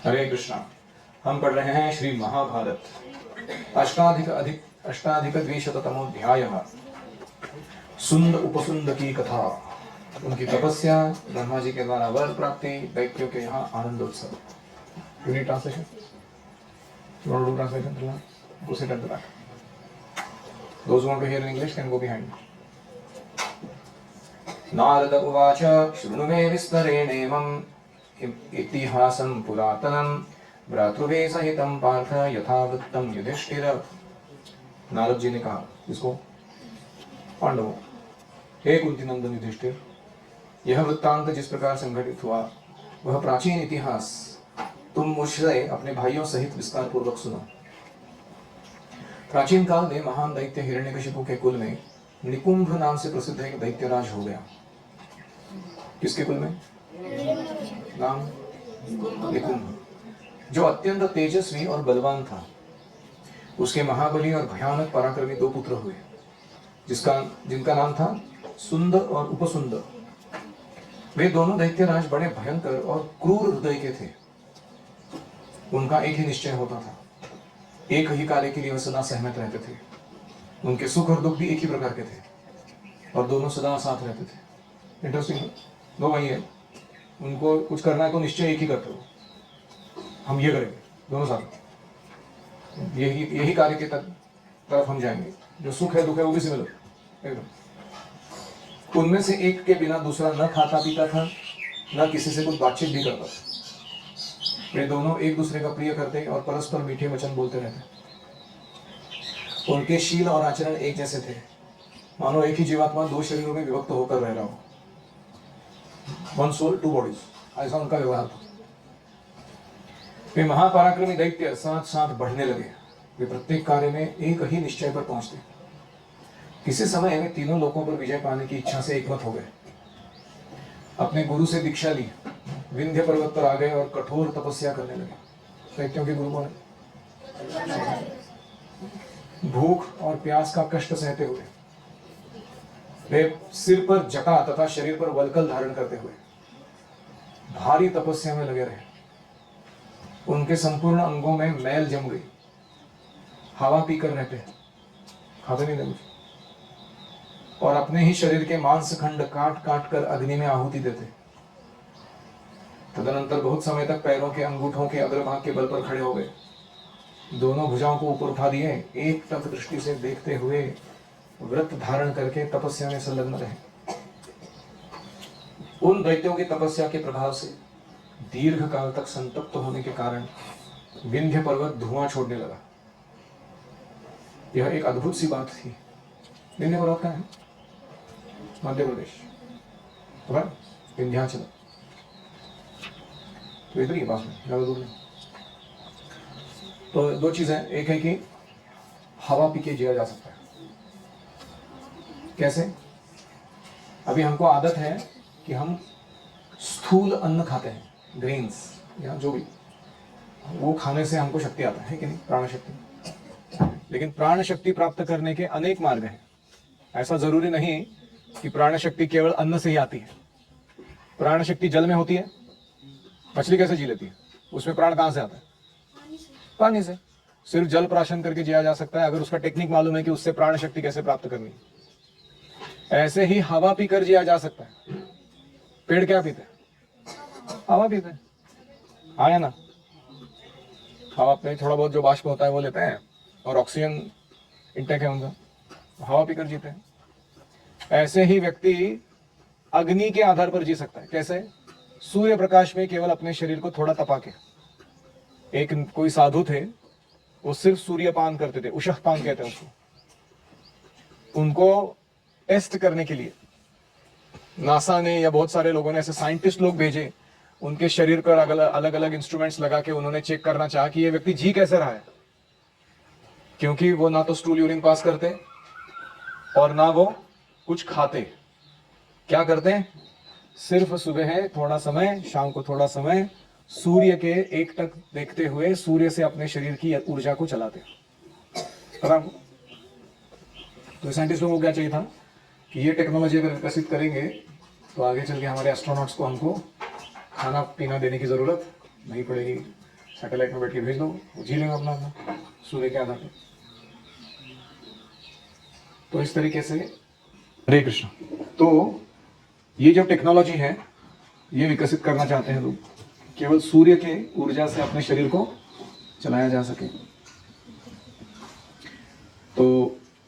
हरे कृष्णा। हम पढ़ रहे हैं श्री महाभारत अष्टाधिक द्विशतमोऽध्यायः। सुंद उपसुंद की कथा, उनकी तपस्या, ब्रह्मा जी के द्वारा वर प्राप्ति, दैत्यों के यहाँ आनंदोत्सव। Unit translation, translation, go sit at the back. Those who want to hear in English can go behind. Narad उवाच शृणु मे विस्तरेणेमम् इतिहासं पुरातनं भ्रातृभिः सहितं पार्थ यथावृत्तं युधिष्ठिर। नारद जी ने कहा, इसको पांडवों, हे कुंती नंदन युधिष्ठिर, यह वृत्तांत जिस प्रकार संघटित हुआ वह प्राचीन इतिहास तुम मुझसे अपने भाइयों सहित विस्तार पूर्वक सुनो। प्राचीन काल में महान दैत्य हिरण्यकशिपु के कुल में निकुंभ नाम से प्रसिद्ध एक दैत्यराज हो गया। किसके कुल में? नाम निकुंभ, जो अत्यंत तेजस्वी और बलवान था। उसके महाबली और भयानक पराक्रमी दो पुत्र हुए, जिनका नाम था सुंद और उपसुंद। वे दोनों दैत्यराज बड़े भयंकर और क्रूर हृदय के थे। उनका एक ही निश्चय होता था, एक ही कार्य के लिए वे सदा सहमत रहते थे। उनके सुख और दुख भी एक ही प्रकार के थे और दोनों सदा साथ रहते थे। इंटरेस्टिंग, दो भाई है, उनको कुछ करना है तो निश्चय एक ही करते हो, हम ये करेंगे, दोनों साथ यही कार्य के तरफ हम जाएंगे। जो सुख है दुख है वो भी सिमिलर एकदम। उनमें से एक के बिना दूसरा न खाता पीता था, न किसी से कुछ बातचीत भी करता था। वे दोनों एक दूसरे का प्रिय करते और परस्पर मीठे वचन बोलते रहते। उनके शील और आचरण एक जैसे थे, मानो एक ही जीवात्मा दो शरीरों में विभक्त होकर रह रहा हो। वन सोल टू बॉडीज, ऐसा उनका व्यवहार था। वे महापराक्रमी दैत्य साथ साथ बढ़ने लगे। वे प्रत्येक कार्य में एक ही निश्चय पर पहुंचते। किसी समय वे तीनों लोकों पर विजय पाने की इच्छा से एकमत हो गए। अपने गुरु से दीक्षा ली, विंध्य पर्वत पर आ गए और कठोर तपस्या करने लगे। दैत्यों के गुरु कौन है? भूख और प्यास का कष्ट सहते हुए, वे सिर पर जटा तथा शरीर पर वल्कल धारण करते हुए भारी तपस्या में लगे रहे। उनके संपूर्ण अंगों में मैल जम गई। हवा पीकर रहते, खाते नहीं थे और अपने ही शरीर के मांस खंड काट काट कर अग्नि में आहुति देते। तदनंतर बहुत समय तक पैरों के अंगूठों के अग्रभाग के बल पर खड़े हो गए। दोनों भुजाओं को ऊपर उठा दिए, एक टक दृष्टि से देखते हुए व्रत धारण करके तपस्या में संलग्न रहे। उन दैत्यों की तपस्या के प्रभाव से दीर्घ काल तक संतप्त होने के कारण विंध्य पर्वत धुआं छोड़ने लगा। यह एक अद्भुत सी बात थी। विंध्य पर्वत कहाँ है? मध्य प्रदेश, विंध्याचल, तो इधर ही पास में, ज्यादा दूर नहीं। तो दो चीजें, एक है कि हवा पी के जिया जा सकता है। कैसे? अभी हमको आदत है कि हम स्थूल अन्न खाते हैं, ग्रेन्स या जो भी, वो खाने से हमको शक्ति आता है कि नहीं, प्राण शक्ति। लेकिन प्राण शक्ति प्राप्त करने के अनेक मार्ग हैं। ऐसा जरूरी नहीं कि प्राण शक्ति केवल अन्न से ही आती है। प्राण शक्ति जल में होती है। मछली कैसे जी लेती है? उसमें प्राण कहां से आता है? पानी से। सिर्फ जल प्राशन करके जिया जा सकता है अगर उसका टेक्निक मालूम है कि उससे प्राण शक्ति कैसे प्राप्त करनी। ऐसे ही हवा पीकर जिया जा सकता है। पेड़ क्या पीते हैं? हवा पीते हैं, हाँ या ना? हवा पे थोड़ा बहुत जो बाष्प होता है वो लेते हैं और ऑक्सीजन इंटेक है उनका, हवा पीकर जीते हैं। ऐसे ही व्यक्ति अग्नि के आधार पर जी सकता है। कैसे? सूर्य प्रकाश में केवल अपने शरीर को थोड़ा तपा के। एक कोई साधु थे, वो सिर्फ सूर्यपान करते थे, उषःपान कहते हैं उसको। उनको टेस्ट करने के लिए नासा ने या बहुत सारे लोगों ने, ऐसे साइंटिस्ट लोग भेजे, उनके शरीर पर अलग अलग इंस्ट्रूमेंट्स लगा के उन्होंने चेक करना चाहा कि ये व्यक्ति जी कैसे रहा है। क्योंकि वो ना तो स्टूल यूरिन पास करते और ना वो कुछ खाते। क्या करते हैं? सिर्फ सुबह थोड़ा समय, शाम को थोड़ा समय सूर्य के एक टक देखते हुए सूर्य से अपने शरीर की ऊर्जा को चलाते। पता आपको? तो साइंटिस्ट लोगों को क्या चाहिए था कि ये टेक्नोलॉजी अगर विकसित करेंगे तो आगे चल के हमारे एस्ट्रोनॉट्स को हमको खाना पीना देने की जरूरत नहीं पड़ेगी, सैटेलाइट में बैठ के भेज दो, वो जी लेगा अपना अपना सूर्य के आधार पर। तो इस तरीके से हरे कृष्ण। तो ये जो टेक्नोलॉजी है ये विकसित करना चाहते हैं लोग, केवल सूर्य के ऊर्जा से अपने शरीर को चलाया जा सके। तो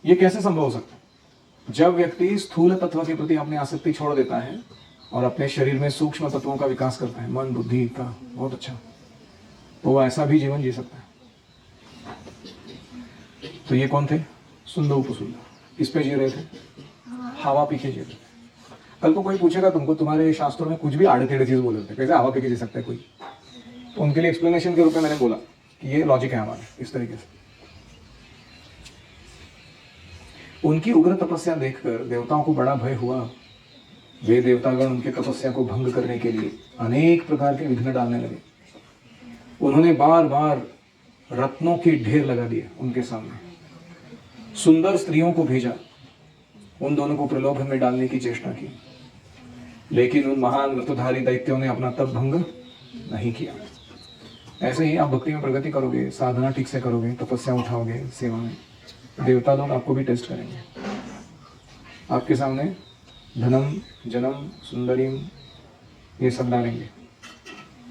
ये कैसे संभव हो सकता है? जब व्यक्ति स्थूल तत्व के प्रति अपनी आसक्ति छोड़ देता है और अपने शरीर में सूक्ष्म तत्वों का विकास करता है, मन बुद्धि का, बहुत अच्छा, तो वह ऐसा भी जीवन जी सकता है। तो ये कौन थे? सुंदर उपसुंदर। किस पे जी रहे थे? हवा पी के जी रहे थे। कल को कोई पूछेगा तुमको, तुम्हारे शास्त्रों में कुछ भी आड़े टेढ़े चीज बोल रहे थे, कैसे हवा पी के जी सकता है कोई? तो उनके लिए एक्सप्लेनेशन के रूप में मैंने बोला कि ये लॉजिक है हमारा, इस तरीके से। उनकी उग्र तपस्या देखकर देवताओं को बड़ा भय हुआ। वे देवतागण उनके तपस्या को भंग करने के लिए अनेक प्रकार के विघ्न डालने लगे। उन्होंने बार बार रत्नों के ढेर लगा दिए उनके सामने, सुंदर स्त्रियों को भेजा, उन दोनों को प्रलोभन में डालने की चेष्टा की, लेकिन उन महान व्रतधारी दैत्यों ने अपना तप भंग नहीं किया। ऐसे ही आप भक्ति में प्रगति करोगे, साधना ठीक से करोगे, तपस्या उठाओगे, सेवा में, देवता लोग आपको भी टेस्ट करेंगे। आपके सामने धनम जनम सुंदरीम ये सब डालेंगे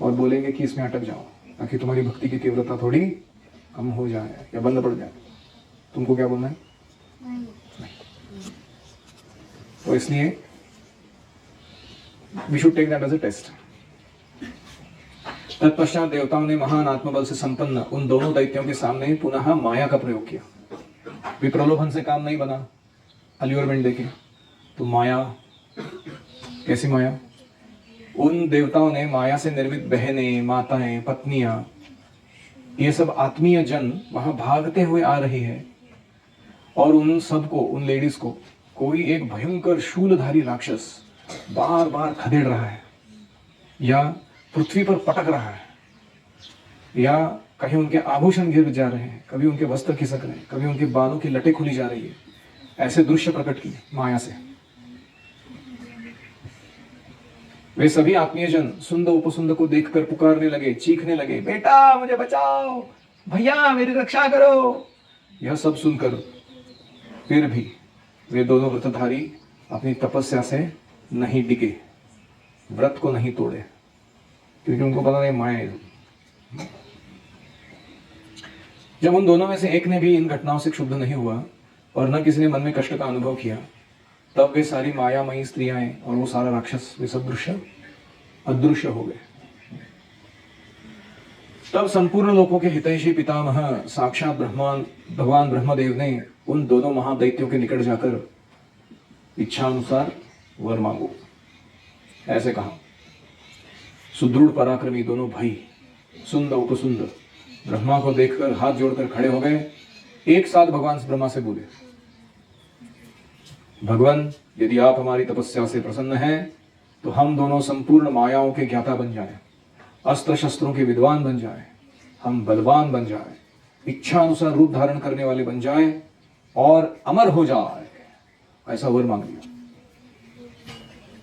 और बोलेंगे कि इसमें अटक जाओ, ताकि तुम्हारी भक्ति की तीव्रता थोड़ी कम हो जाए या बंद पड़ जाए। तुमको क्या बोलना है? नहीं। तो इसलिए we should take that as a test. तत्पश्चात देवताओं ने महान आत्मबल से संपन्न उन दोनों दैत्यों के सामने पुनः माया का प्रयोग किया। भी प्रलोभन से काम नहीं बना, अल्यूरमेंट देके, तो माया, कैसी माया? उन देवताओं ने माया से निर्मित बहनें, माताएं, पत्नियां, ये सब आत्मीय जन वहां भागते हुए आ रही है और उन सबको, उन लेडीज को कोई एक भयंकर शूलधारी राक्षस बार बार खदेड़ रहा है, या पृथ्वी पर पटक रहा है, या कहीं उनके आभूषण गिर जा रहे हैं, कभी उनके वस्त्र खिसक रहे हैं, कभी उनके बालों की लटें खुली जा रही है। ऐसे दृश्य प्रकट किए माया से। वे सभी आत्मीयजन सुंदर उपसुंदर को देखकर पुकारने लगे, चीखने लगे, बेटा मुझे बचाओ, भैया मेरी रक्षा करो। यह सब सुनकर फिर भी वे दोनों व्रतधारी अपनी तपस्या से नहीं डिगे, व्रत को नहीं तोड़े, क्योंकि उनको पता नहीं माया है। जब उन दोनों में से एक ने भी इन घटनाओं से क्षुब्ध नहीं हुआ और न किसी ने मन में कष्ट का अनुभव किया, तब वे सारी मायामयी स्त्रियां और वो सारा राक्षस, वे सब दृश्य अदृश्य हो गए। तब संपूर्ण लोकों के हितैषी पितामह साक्षात भगवान ब्रह्मदेव ने उन दोनों महादैत्यों के निकट जाकर इच्छा अनुसार वर मांगो, ऐसे कहा। सुदृढ़ पराक्रमी दोनों भाई सुंदर उपसुंदर ब्रह्मा को देखकर हाथ जोड़कर खड़े हो गए। एक साथ भगवान ब्रह्मा से बोले, भगवान यदि आप हमारी तपस्या से प्रसन्न हैं तो हम दोनों संपूर्ण मायाओं के ज्ञाता बन जाएं, अस्त्र शस्त्रों के विद्वान बन जाएं, हम बलवान बन जाएं, इच्छा अनुसार रूप धारण करने वाले बन जाएं और अमर हो जाए। ऐसा वर मांग लिया।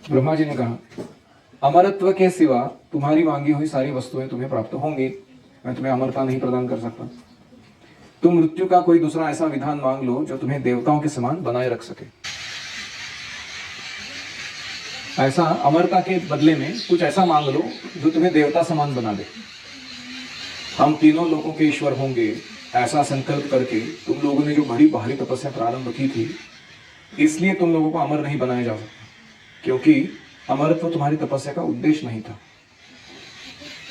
ब्रह्मा जी ने कहा, अमरत्व के सिवा तुम्हारी मांगी हुई सारी वस्तुएं तुम्हें प्राप्त होंगी, मैं तुम्हें अमरता नहीं प्रदान कर सकता। तुम मृत्यु का कोई दूसरा ऐसा विधान मांग लो जो तुम्हें देवताओं के समान बनाए रख सके। ऐसा अमरता के बदले में कुछ ऐसा मांग लो जो तुम्हें देवता समान बना दे। हम तीनों लोगों के ईश्वर होंगे, ऐसा संकल्प करके तुम लोगों ने जो बड़ी भारी तपस्या प्रारंभ की थी, इसलिए तुम लोगों को अमर नहीं बनाया जा सकता, क्योंकि अमरत्व तुम्हारी तपस्या का उद्देश्य नहीं था।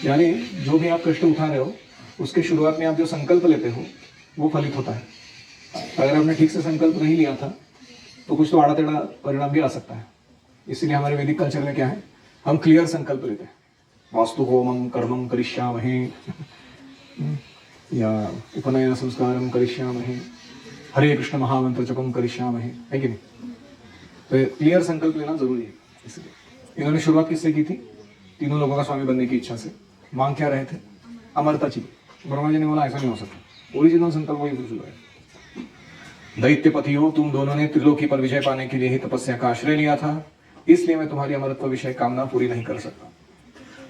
यानी जो भी आप कष्ट उठा रहे हो, उसके शुरुआत में आप जो संकल्प लेते हो वो फलित होता है। अगर आपने ठीक से संकल्प नहीं लिया था तो कुछ तो आड़ा टेढ़ा परिणाम भी आ सकता है। इसीलिए हमारे वैदिक कल्चर में क्या है, हम क्लियर संकल्प लेते हैं। वास्तु होमं कर्मं करिष्यामहे या उपनयन संस्कारं करिष्यामहे, हरे कृष्ण महामंत्र जपम करिष्यामहे, है कि नहीं? तो क्लियर संकल्प लेना जरूरी है। इसलिए इन्होंने शुरुआत किससे की थी? तीनों लोगों का स्वामी बनने की इच्छा से। मांग क्या रहे थे? अमरता चाहिए। ब्रह्मा जी ने बोला ऐसा नहीं हो सकता, ओरिजिनल संकल्प वही शुरू है। दैत्यपतियों, तुम दोनों ने त्रिलोकी पर विजय पाने के लिए ही तपस्या का आश्रय लिया था, इसलिए मैं तुम्हारी अमरत्व विषय कामना पूरी नहीं कर सकता।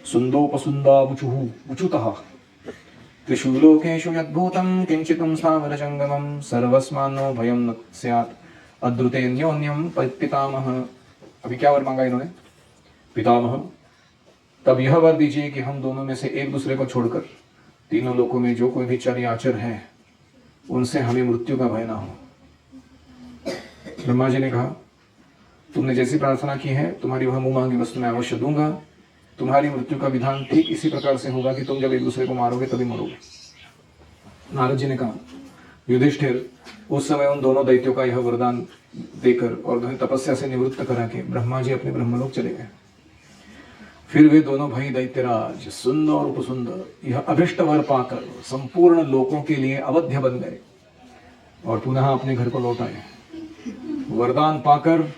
सुंदोपसुंदा मुचुहु मुचुतः त्रिषु लोकेषु यद्भूतं किंचितं स्थावरजंगमं सर्वस्मान्नो भयं न स्यात् अद्रुतेन्योन्यं पितामह। अभी क्या वर मांगा इन्होंने? पितामह, तब यह वर दीजिए कि हम दोनों में से एक दूसरे को छोड़कर तीनों लोकों में जो कोई भी चर या अचर है उनसे हमें मृत्यु का भय ना हो। ब्रह्मा जी ने कहा, तुमने जैसी प्रार्थना की है तुम्हारी वह मुंह मांगी वस्तु मैं अवश्य दूंगा। तुम्हारी मृत्यु का विधान ठीक इसी प्रकार से होगा कि तुम जब एक दूसरे को मारोगे तभी मरोगे। नारद जी ने कहा, युधिष्ठिर, उस समय उन दोनों दैत्यों का यह वरदान देकर और उन्हें तपस्या से निवृत्त करा के ब्रह्मा जी अपने ब्रह्मलोक चले गए। फिर वे दोनों भाई दैत्यराज सुंदर और उपसुंदर यह अभिष्ट वर पाकर संपूर्ण लोकों के लिए अवध्य बन गए और पुनः अपने घर को लौट आए। वरदान पाकर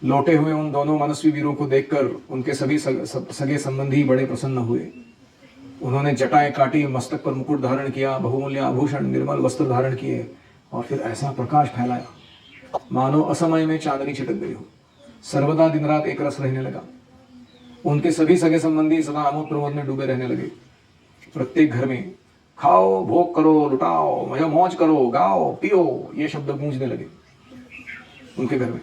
लौटे हुए उन दोनों मनस्वी वीरों को देखकर उनके सभी सगे संबंधी बड़े प्रसन्न हुए। उन्होंने जटाएं काटी, मस्तक पर मुकुट धारण किया, बहुमूल्य आभूषण निर्मल वस्त्र धारण किए और फिर ऐसा प्रकाश फैलाया मानो असमय में चांदनी छिटक गई हो। सर्वदा दिन रात एक रस रहने लगा। उनके सभी सगे संबंधी सदा आमोद प्रमोद में डूबे रहने लगे। प्रत्येक घर में खाओ, भोग करो, लुटाओ, मजा मौज करो, गाओ, पियो, ये शब्द गूंजने लगे उनके घर में।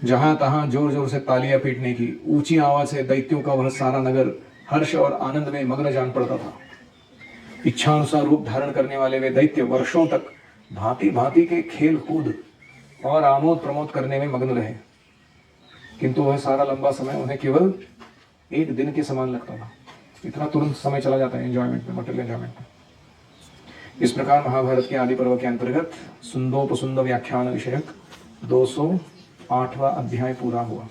जहां तहां जोर जोर से तालियां पीटने की ऊंची आवाज से दैत्यों का वह सारा नगर हर्ष और आनंद में मग्न जान पड़ता था। इच्छानुसार रूप धारण करने वाले वे दैत्य वर्षों तक भांति भांति के खेल कूद और आमोद प्रमोद करने में मग्न रहे, किंतु वह सारा लंबा समय उन्हें केवल एक दिन के समान लगता था। इतना तुरंत समय चला जाता है एंजॉयमेंट में, मटेरियल एंजॉयमेंट में। इस प्रकार महाभारत के आदि पर्व के अंतर्गत सुंदोपसुंद व्याख्यान विषयक 208वां अध्याय पूरा हुआ।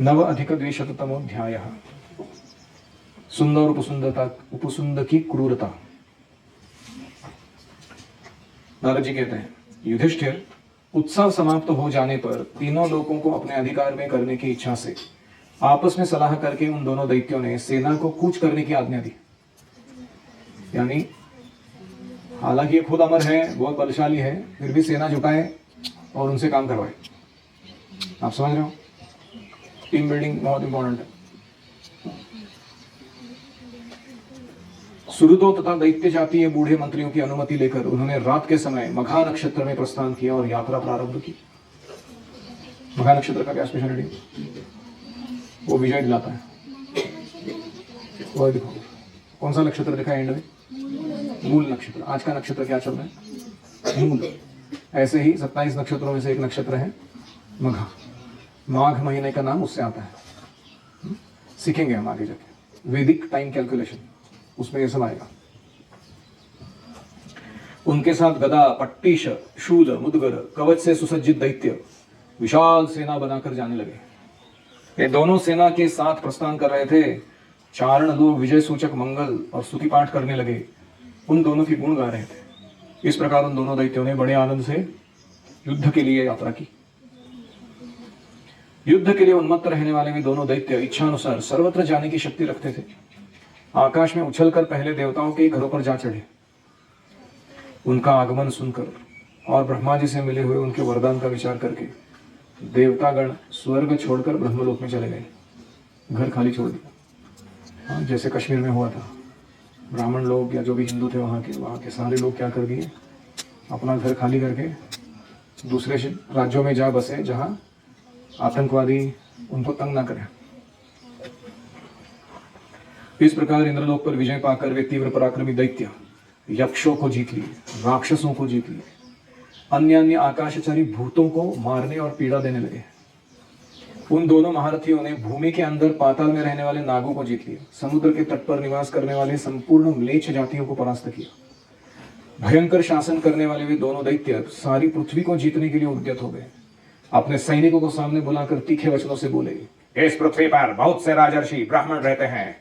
9+200तमोऽध्यायः सुंदर उपसुंदता, उपसुंद की क्रूरता। नारद जी कहते हैं, युधिष्ठिर, उत्सव समाप्त हो जाने पर तीनों लोगों को अपने अधिकार में करने की इच्छा से आपस में सलाह करके उन दोनों दैत्यों ने सेना को कूच करने की आज्ञा दी। यानी हालांकि ये खुद अमर है, बहुत बलशाली है, फिर भी सेना जुटाए और उनसे काम करवाए। आप समझ रहे हो? टीम बिल्डिंग बहुत इंपॉर्टेंट है। सुहृदों तथा दैत्य जातीय बूढ़े मंत्रियों की अनुमति लेकर उन्होंने रात के समय मघा नक्षत्र में प्रस्थान किया और यात्रा प्रारंभ की। मघा नक्षत्र का क्या स्पेशलिटी? वो विजय दिलाता है। वो देखो कौन सा नक्षत्र देखा है एंड में? मूल नक्षत्र। आज का नक्षत्र क्या चल रहा है? मूल। ऐसे ही 27 नक्षत्रों में से एक नक्षत्र है मघा। माघ महीने का नाम उससे आता है। सीखेंगे हम आगे जाके वैदिक टाइम कैलकुलेशन, उसमें ये सब आएगा। उनके साथ गदा, पट्टीश, शूल, मुदगर, कवच से सुसज्जित दैत्य विशाल सेना बनाकर जाने लगे। ये दोनों सेना के साथ प्रस्थान कर रहे थे। चारण लोग विजय सूचक मंगल और स्तुति पाठ करने लगे, उन दोनों की गुण गा रहे थे। इस प्रकार उन दोनों दैत्यों ने बड़े आनंद से युद्ध के लिए यात्रा की। युद्ध के लिए उन्मत्त रहने वाले वे दोनों दैत्य इच्छानुसार सर्वत्र जाने की शक्ति रखते थे। आकाश में उछलकर पहले देवताओं के घरों पर जा चढ़े। उनका आगमन सुनकर और ब्रह्मा जी से मिले हुए उनके वरदान का विचार करके देवतागण स्वर्ग छोड़कर ब्रह्मलोक में चले गए। घर खाली छोड़ दिया। हाँ, जैसे कश्मीर में हुआ था। ब्राह्मण लोग या जो भी हिंदू थे वहाँ के सारे लोग क्या कर दिए, अपना घर खाली करके दूसरे राज्यों में जा बसे जहाँ आतंकवादी उनको तंग ना करें। इस प्रकार इंद्रलोक पर विजय पाकर वे तीव्र पराक्रमी दैत्य यक्षों को जीत लिए, राक्षसों को जीत लिए, अन्य अन्य आकाशचारी भूतों को मारने और पीड़ा देने लगे। उन दोनों महारथियों ने भूमि के अंदर पाताल में रहने वाले नागों को जीत लिया। समुद्र के तट पर निवास करने वाले संपूर्ण म्लेच्छ जातियों को परास्त किया। भयंकर शासन करने वाले वे दोनों दैत्य सारी पृथ्वी को जीतने के लिए उद्यत हो गए। अपने सैनिकों को सामने बुलाकर तीखे वचनों से बोले, इस पृथ्वी पर बहुत से राजर्षि ब्राह्मण रहते हैं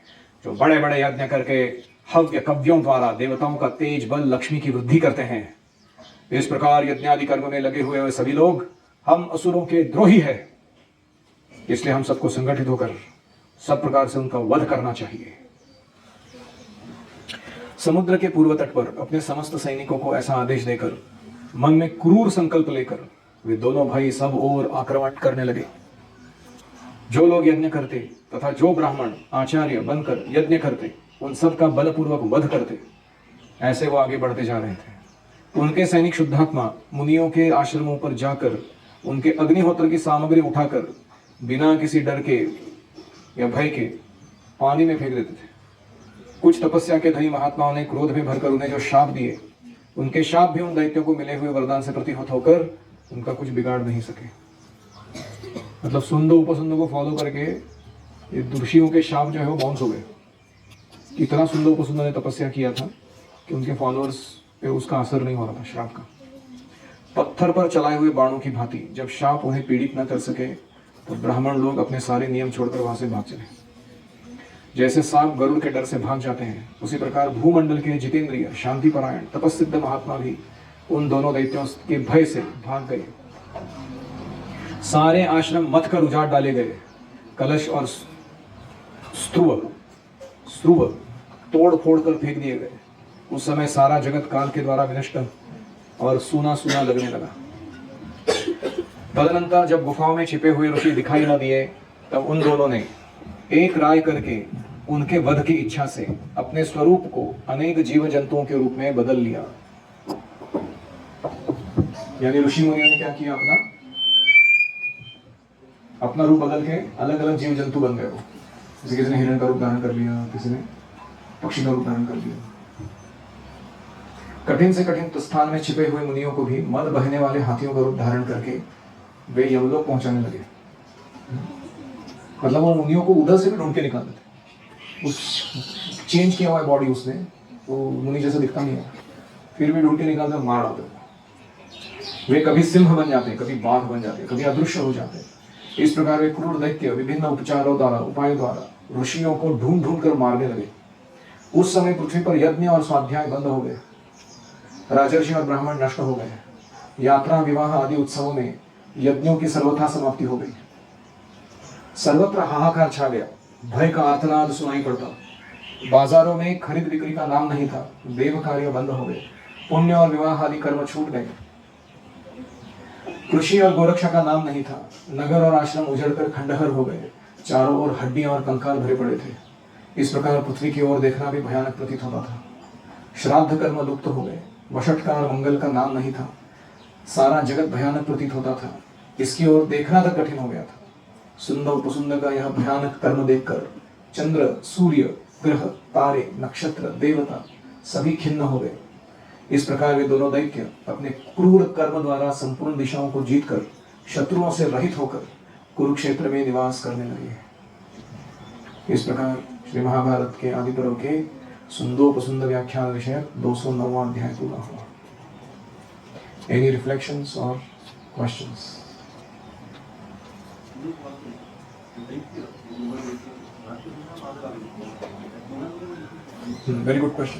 जो बड़े बड़े यज्ञ करके हव्य कव्यों द्वारा देवताओं का तेज बल लक्ष्मी की वृद्धि करते हैं। इस प्रकार यज्ञादि कर्म में लगे हुए वे सभी लोग हम असुरों के द्रोही हैं। इसलिए हम सबको संगठित होकर सब प्रकार से उनका वध करना चाहिए। समुद्र के पूर्व तट पर अपने समस्त सैनिकों को ऐसा आदेश देकर मन में क्रूर संकल्प लेकर वे दोनों भाई सब ओर आक्रमण करने लगे। जो लोग यज्ञ करते तथा जो ब्राह्मण आचार्य बनकर यज्ञ करते उन सब का बलपूर्वक वध करते। ऐसे वो आगे बढ़ते जा रहे थे। उनके सैनिक शुद्धात्मा मुनियों के आश्रमों पर जाकर उनके अग्निहोत्र की सामग्री उठाकर बिना किसी डर के या भय के पानी में फेंक देते थे। कुछ तपस्या के धनी महात्माओं ने क्रोध में भरकर उन्हें जो शाप दिए, उनके शाप भी उन दैत्यों को मिले हुए वरदान से प्रतिहत होकर उनका कुछ बिगाड़ नहीं सके। मतलब सुंदो उपसुंदो को फॉलो करके ये ऋषियों के शाप जो है वो बाउंस हो गए। इतना सुंदो उपसुंदो ने तपस्या किया था कि उनके फॉलोअर्स पे उसका असर नहीं हो रहा था श्राप का। पत्थर पर चलाए हुए बाणों की भांति जब शाप उन्हें पीड़ित न कर सके तो ब्राह्मण लोग अपने सारे नियम छोड़कर वहां से भाग चले। जैसे सांप गरुड़ के डर से भाग जाते हैं, उसी प्रकार भूमंडल के जितेंद्रिय शांतिपरायण तपस्सिद्ध महात्मा भी उन दोनों दैत्यों के भय से भाग गए। सारे आश्रम मथ कर उजाड़ डाले गए। कलश और स्त्रुव तोड़ फोड़ कर फेंक दिए गए। उस समय सारा जगत काल के द्वारा विनष्ट और सूना सूना लगने लगा। तदनंतर जब गुफाओं में छिपे हुए ऋषि दिखाई न दिए, तब उन दोनों ने एक राय करके उनके वध की इच्छा से अपने स्वरूप को अनेक जीव जंतुओं के रूप में बदल लिया। यानी ऋषि मुनियों ने क्या किया, अपना रूप बदल के अलग अलग जीव जंतु बन गए। वो जैसे किसी ने हिरण का रूप धारण कर लिया, किसी ने पक्षी का रूप धारण कर लिया। कठिन से कठिन स्थान में छिपे हुए मुनियों को भी मद बहने वाले हाथियों का रूप धारण करके वे यमलोक पहुंचाने लगे। मतलब वो मुनियों को उधर से भी ढूंढ के निकालते थे। उस चेंज किया हुआ बॉडी उसने, वो मुनि जैसा दिखता नहीं है, फिर भी ढूंढ के निकालते और मार डालते। वे कभी सिंह बन जाते, कभी बाघ बन जाते, कभी अदृश्य हो जाते। इस प्रकार वे क्रूर दैत्य विभिन्न उपायों द्वारा ऋषियों को ढूंढ ढूंढ कर मारने लगे। उस समय पृथ्वी पर यज्ञ और स्वाध्याय बंद हो गए। राजर्षि और ब्राह्मण नष्ट हो गए। यात्रा, विवाह आदि उत्सवों में यज्ञों की सर्वथा समाप्ति हो गई। सर्वत्र हाहाकार छा गया। भय का आर्तनाद सुनाई पड़ता। बाजारों में खरीद बिक्री का नाम नहीं था। देव कार्य बंद हो गए। पुण्य और विवाह आदि कर्म छूट गए। कृषि और गोरक्षा का नाम नहीं था। नगर और आश्रम उजड़कर खंडहर हो गए। चारों ओर हड्डियां और कंकाल भरे पड़े थे। इस प्रकार पृथ्वी की ओर देखना भी भयानक प्रतीत होता था। श्राद्ध कर्म लुप्त हो गए। वषटकार और मंगल का नाम नहीं था। सारा जगत भयानक प्रतीत होता था। इसकी ओर देखना तक कठिन हो गया था। सुंदर उपसुंदर का यह भयानक कर्म देखकर चंद्र, सूर्य, ग्रह, तारे, नक्षत्र, देवता सभी खिन्न हो गए। इस प्रकार वे दोनों दैत्य अपने क्रूर कर्म द्वारा संपूर्ण दिशाओं को जीतकर शत्रुओं से रहित होकर कुरुक्षेत्र में निवास करने लगे। इस प्रकार श्री महाभारत के आदि पर्व के सुंदोपसुंद व्याख्यान विषय 209वां अध्याय पूरा हुआ। एनी रिफ्लेक्शंस और क्वेश्चंस? Very good question.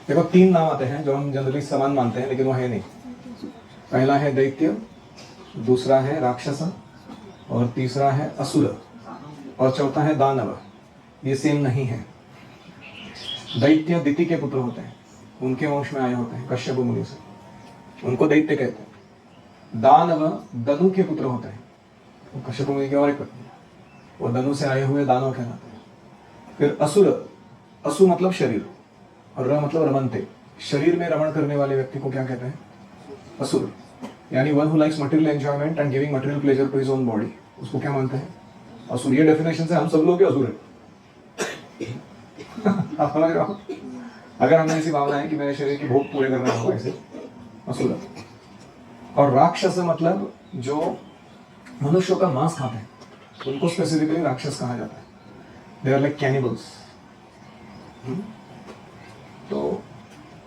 देखो, 3 नाम आते हैं जो हम जनरली समान मानते हैं, लेकिन वो है नहीं। पहला है दैत्य, दूसरा है राक्षस और तीसरा है असुर और चौथा है दानव। ये सेम नहीं है। दैत्य दिति के पुत्र होते हैं, उनके वंश में आए होते हैं कश्यप मुनि से, उनको दैत्य कहते हैं। दानव दनु के पुत्र होते हैं, वो कश्यप मुनि की और एक पत्नी, वो दनु से आए हुए दानव कहलाते हैं। फिर असुर, असु मतलब शरीर और र मतलब रमनते, शरीर में रमण करने वाले व्यक्ति को क्या कहते हैं? असुर। यानी one who likes material enjoyment and giving material pleasure to his own body, उसको क्या मानते हैं? असुर। ये डेफिनेशन से हम सब लोग असुर हैं। आप समझ रहे हो? अगर हमें ऐसी भावना है कि मेरे शरीर की भोग पूरे करना होगा, ऐसे असुर। और राक्षस मतलब जो मनुष्यों का मांस खाते हैं, उनको स्पेसिफिकली राक्षस कहा जाता है। They are like cannibals. तो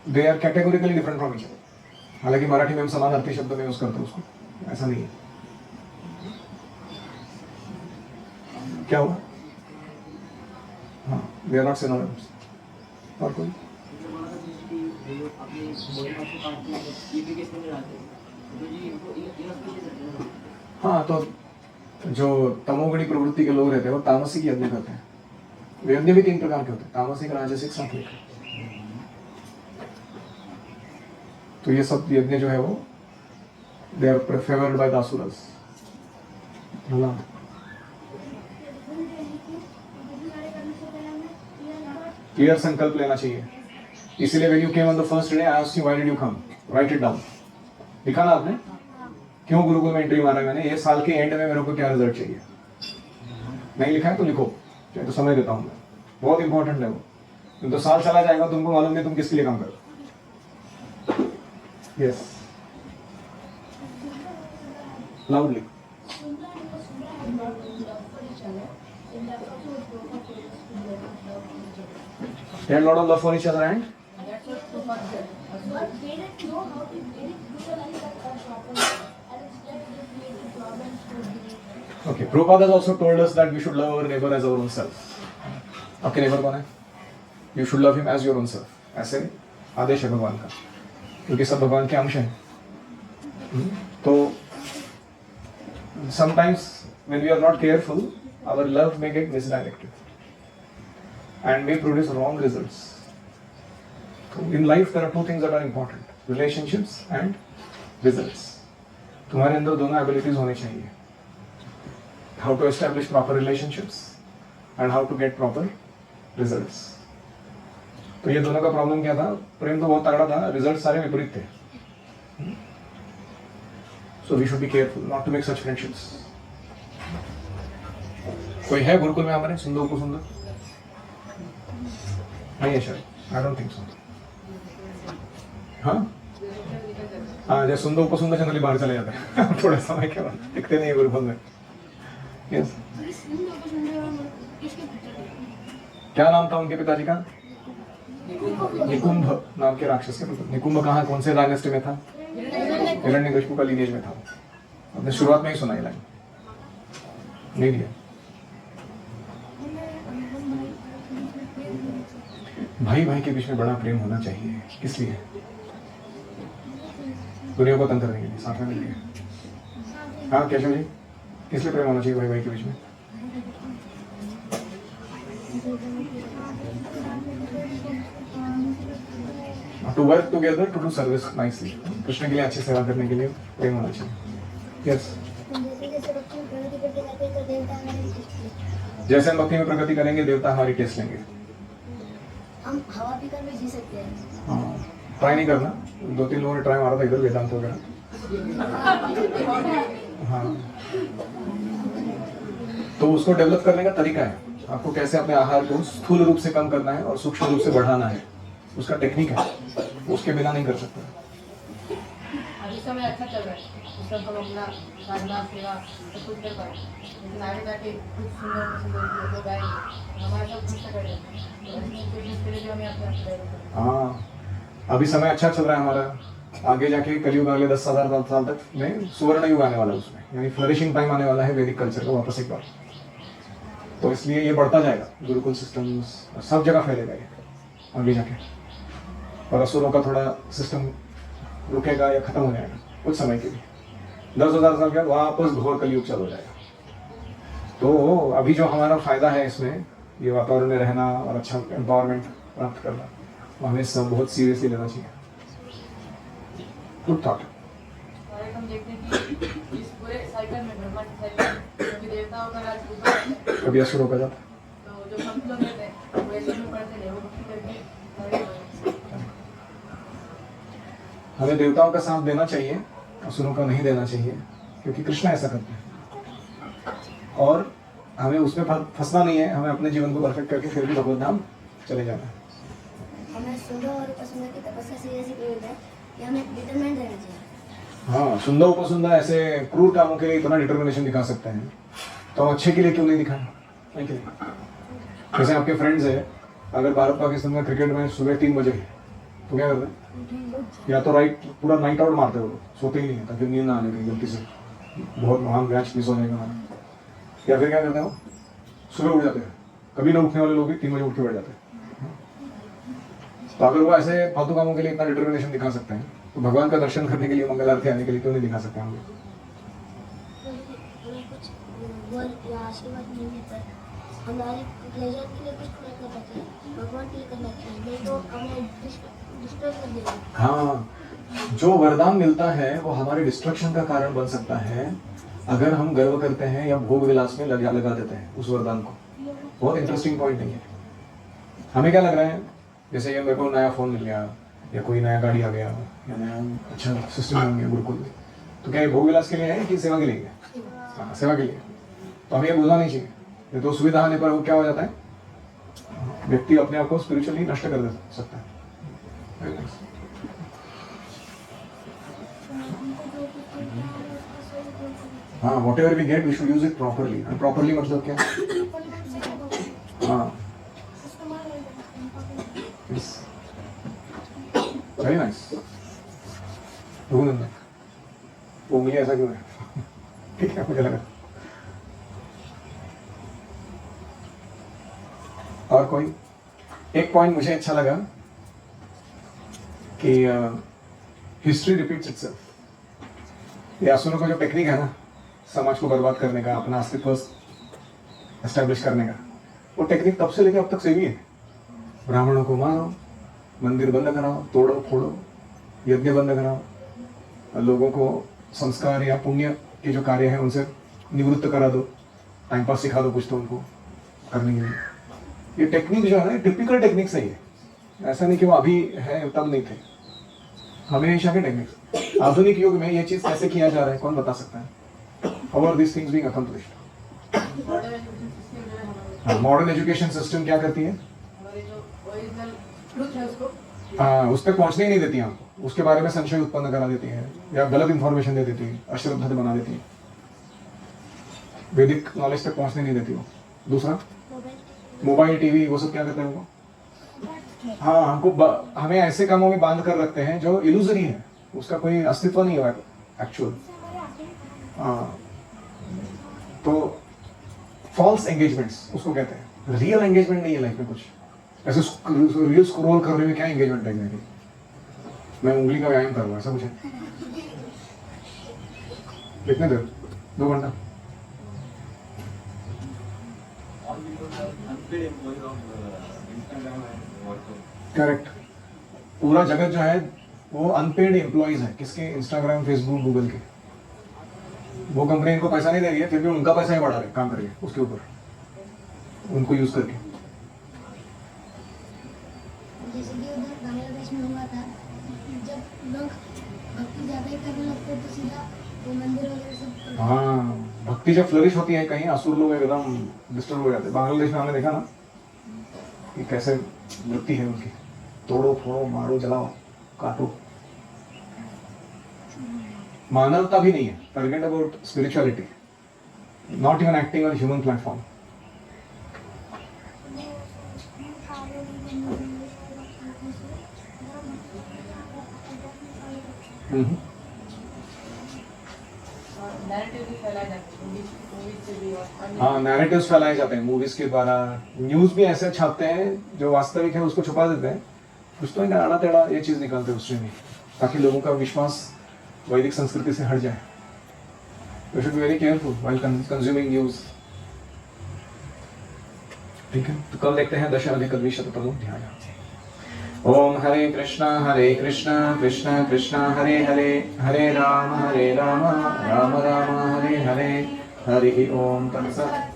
they are categorically different from each other. हालांकि मराठी में हम समानार्थी शब्द में यूज करते हैं उसको, ऐसा नहीं है। क्या हुआ? हाँ, दे आर नॉट सिनोनिम्स। और कोई? हाँ, तो जो तमोगुणी प्रवृत्ति के लोग रहते हैं वो तामसिक यज्ञ करते हैं। यज्ञ भी 3 प्रकार के होते हैं, तामसिक, राजसिक, सात्विक। तो ये सब यज्ञ जो है वो they are favoured by the asuras. Clear संकल्प लेना चाहिए। इसीलिए when you came on the first day, I asked you why did you come? Write it down. लिखा ना आपने? क्यों गुरुकुल में एंट्री मारा मैंने? ये साल के एंड में मेरे को क्या रिजल्ट चाहिए? नहीं लिखा है तो लिखो, तो समय देता हूँ मैं। बहुत इंपॉर्टेंट है वो। तुम तो साल चला जाएगा, तुमको मालूम नहीं तुम किसके लिए काम करो। Yes, loudly. They had a lot of love for each other and okay, Prabhupada has also told us that we should love our neighbor as our own self. आपके नेबर कौन है? You should love him as your own self. ऐसे आदेश है भगवान का, क्योंकि सब भगवान के अंश हैं। तो sometimes when we are not careful, our love may get misdirected and may produce wrong results. So in life there are two things that are important: relationships and results. तुम्हारे अंदर दोनों abilities होने चाहिए. How to establish proper relationships and how to get proper results. तो ये दोनों का problem क्या था? प्रेम तो बहुत तगड़ा था, रिजल्ट सारे विपरीत थे। So we should be careful not to make such friendships. कोई है गुरुकुल में हमारे सुंदर को सुंदर? नहीं है शायद, I don't think so. हाँ, जब सुंदर को सुंदर जनरली बाहर चले जाते हैं थोड़ा समय के बाद, दिखते नहीं है गुरुकुल में। Yes. क्या नाम था उनके पिताजी का? निकुंभ नाम के राक्षस के। निकुंभ कहाँ, कौन से डायनेस्टी में था? हिरण्यकशिपु का लीनिएज में था। आपने शुरुआत में ही सुनाई लाइन नहीं दिया। भाई भाई के बीच में बड़ा प्रेम होना चाहिए। किस लिए? दुनिया को तंग करने के लिए, साथ में मिलकर। हाँ केशव जी, किस लिए प्रेम होना चाहिए भाई भाई के बीच में? To work together to do service nicely. Krishna के लिए अच्छी सेवा करने के लिए प्रेम होना चाहिए। Yes. जैसे हम भक्ति में प्रगति करेंगे, देवता हमारी टेस्ट लेंगे। हम हवा पीकर भी जी सकते हैं। हाँ, ट्राई नहीं करना। 2-3 लोगों ने ट्राई मारा था इधर वेदांत वगैरह। हाँ, तो उसको डेवलप करने का तरीका है। आपको कैसे अपने आहार को स्थूल रूप से कम करना है और सूक्ष्म रूप से बढ़ाना है, उसका टेक्निक है। उसके बिना नहीं कर सकते। अभी समय अच्छा चल रहा है, सब हम अपना साधना सेवा सब कुछ कर पाए, लेकिन आगे जाके कुछ सुंदर लोग आएंगे, हमारा सब कुछ करेंगे। हाँ, अभी समय अच्छा चल रहा है हमारा। आगे जाके कलयुग अगले 10,000 साल तक में सुवर्ण युग आने वाला है, उसमें यानी फ्लरिशिंग टाइम आने वाला है वैदिक कल्चर का वापस एक बार। तो इसलिए ये बढ़ता जाएगा, गुरुकुल सिस्टम्स सब जगह फैलेगा ये आगे जाके। और असुरों का थोड़ा सिस्टम रुकेगा या खत्म हो जाएगा कुछ समय के लिए। 10,000 साल के बाद वापस घोर कलयुग चालू हो जाएगा। तो अभी जो हमारा फायदा है इसमें, ये वातावरण में रहना और अच्छा एम्पावरमेंट प्राप्त करना, हमें सब बहुत सीरियसली लेना चाहिए। Good thought. हम देखते हैं कि इस पूरे साइकिल में, ब्रह्मांड साइकिल, कभी देवताओं का राज ऊपर आता है, कभी असुरों का जाता है। तो जो हम लोग रहते हैं वो ऐसे में पढ़ते हैं, वो भक्ति करके हमें देवताओं का साथ देना चाहिए, असुरों का नहीं देना चाहिए, क्योंकि कृष्ण ऐसा करते हैं। और हमें उसमें फंसना नहीं है, हमें अपने जीवन को परफेक्ट करके फिर भी भगवत धाम चले जाना है। हमें सुंदर और पसंद की तपस्या से ऐसी प्रेरित है कि हमें डिटरमाइंड रहना चाहिए। हाँ, सुंदर उपसुंदर ऐसे क्रूर कामों के लिए इतना डिटर्मिनेशन दिखा सकते हैं, तो अच्छे के लिए क्यों नहीं दिखाएं? जैसे आपके फ्रेंड्स है, अगर भारत पाकिस्तान का क्रिकेट मैच सुबह 3 बजे तो क्या करते हैं? या तो पूरा नाइट आउट मारते हो, सोते ही नहीं है ताकि नींद ना आने गलती से, बहुत महान मैच मिस हो जाएगा हमारा। या फिर क्या करते हो? सुबह उठ जाते हैं, कभी ना उठने वाले लोग भी 3 बजे उठ के बैठ जाते हैं। तो अगर वो ऐसे फालतू कामों के लिए इतना डिटर्मिनेशन दिखा सकते हैं, तो भगवान का दर्शन करने के लिए, मंगल आरती आने के लिए क्यों नहीं दिखा सकते हम लोग? कुछ वर्ड या आशीर्वाद नहीं है, हमारे प्लेजर के लिए कुछ करना चाहिए, भगवान के लिए करना चाहिए, नहीं तो हमें डिस्टर्ब कर देगा। हाँ, जो वरदान मिलता है वो हमारे डिस्ट्रक्शन का कारण बन सकता है अगर हम गर्व करते हैं या भोग विलास में लगा देते हैं उस वरदान को। बहुत इंटरेस्टिंग पॉइंट है ये। हमें क्या लग रहा है, जैसे ये मेरे को नया फ़ोन मिल गया या कोई नया गाड़ी आ गया या नया अच्छा सिस्टम बन गया गुरुकुल में, तो क्या ये भोग विलास के लिए है कि सेवा के लिए है? हाँ, सेवा के लिए। तो हमें ये भूलना नहीं चाहिए। ये तो सुविधा आने पर वो क्या हो जाता है, व्यक्ति अपने आप को स्पिरिचुअली नष्ट कर दे सकता है। Very nice. हाँ, whatever we get we should use it properly. And properly मतलब क्या? हाँ, वेरी नाइस। वो मुझे ऐसा क्यों है? ठीक है, मुझे लगा। और कोई एक पॉइंट मुझे अच्छा लगा कि हिस्ट्री रिपीट्स इटसेल्फ। ये असुरों का जो टेक्निक है ना, समाज को बर्बाद करने का, अपना अस्तित्व एस्टैब्लिश करने का, वो टेक्निक तब से लेकर अब तक सेम ही है। ब्राह्मणों को मारो, मंदिर बंद कराओ, तोड़ो फोड़ो, यज्ञ बंद कराओ, लोगों को संस्कार या पुण्य के जो कार्य है उनसे निवृत्त करा दो, टाइम पास सिखा दो कुछ तो उनको करने के लिए। ये टेक्निक जो है टिपिकल टेक्निक सही है, ऐसा नहीं कि वो अभी है तब नहीं थे, हमेशा के टेक्निक। आधुनिक युग में ये चीज कैसे किया जा रहा है कौन बता सकता है? How are this things being accomplished? Modern education system क्या करती है? हमारी जो ओरिजिनल ट्रुथ है उसको उस तक पहुंचने ही नहीं देती हमको, उसके बारे में संशय उत्पन्न करा देती है या गलत इंफॉर्मेशन दे देती है, अश्रद्धा बना देती है, वैदिक नॉलेज तक पहुंचने नहीं देती वो। दूसरा, मोबाइल टीवी वो सब क्या करते हैं हमको? हाँ, हमें ऐसे कामों में बांध कर रखते हैं जो इल्यूजरी है, उसका कोई अस्तित्व नहीं है एक्चुअल। तो फॉल्स एंगेजमेंट्स उसको कहते हैं, रियल एंगेजमेंट नहीं है लाइफ में। कुछ ऐसे रील स्क्रॉल करने में क्या एंगेजमेंट है मेरी? मैं उंगली का व्यायाम कर रहा हूँ, ऐसा कुछ है? कितने देर? 2 घंटा? करेक्ट। पूरा जगत जो है वो अनपेड एम्प्लॉइज है। किसके? इंस्टाग्राम, फेसबुक, गूगल के। वो कंपनी इनको पैसा नहीं दे रही है, फिर भी उनका पैसा ही बढ़ा रहे काम करके उसके ऊपर, उनको यूज करके। जैसे कि उधर बांग्लादेश में हुआ था, जब लोग भक्ति ज्यादा ही करने लगते तो सीधा वो मंदिर वगैरह सब। हाँ, भक्ति जब फ्लरिश होती है कहीं, असुर लोग एकदम डिस्टर्ब हो जाते हैं। बांग्लादेश में हमने देखा ना कि कैसे वृत्ति है उनकी, तोड़ो फोड़ो, मारो, जलाओ, काटो। मानवता भी नहीं है। Forget about spirituality, not even acting on human platform. Narrative भी फैलाए जाते हैं मूवीज से भी, और अन्य हाँ, नैरेटिव्स फैलाए जाते हैं मूवीज के द्वारा। न्यूज भी ऐसे छापते हैं जो वास्तविक है उसको छुपा देते हैं, कुछ तो आड़ा टेढ़ा ये चीज निकालते हैं उसमें, ताकि लोगों का विश्वास वैदिक संस्कृति से हट जाए। You should be very careful while consuming news. ठीक है, तो कल देखते हैं दशाधिकद्विशततमोऽध्यायः। ओम हरे कृष्णा कृष्णा कृष्णा हरे हरे, हरे राम राम राम हरे हरे, हरि ओम तत्सत्।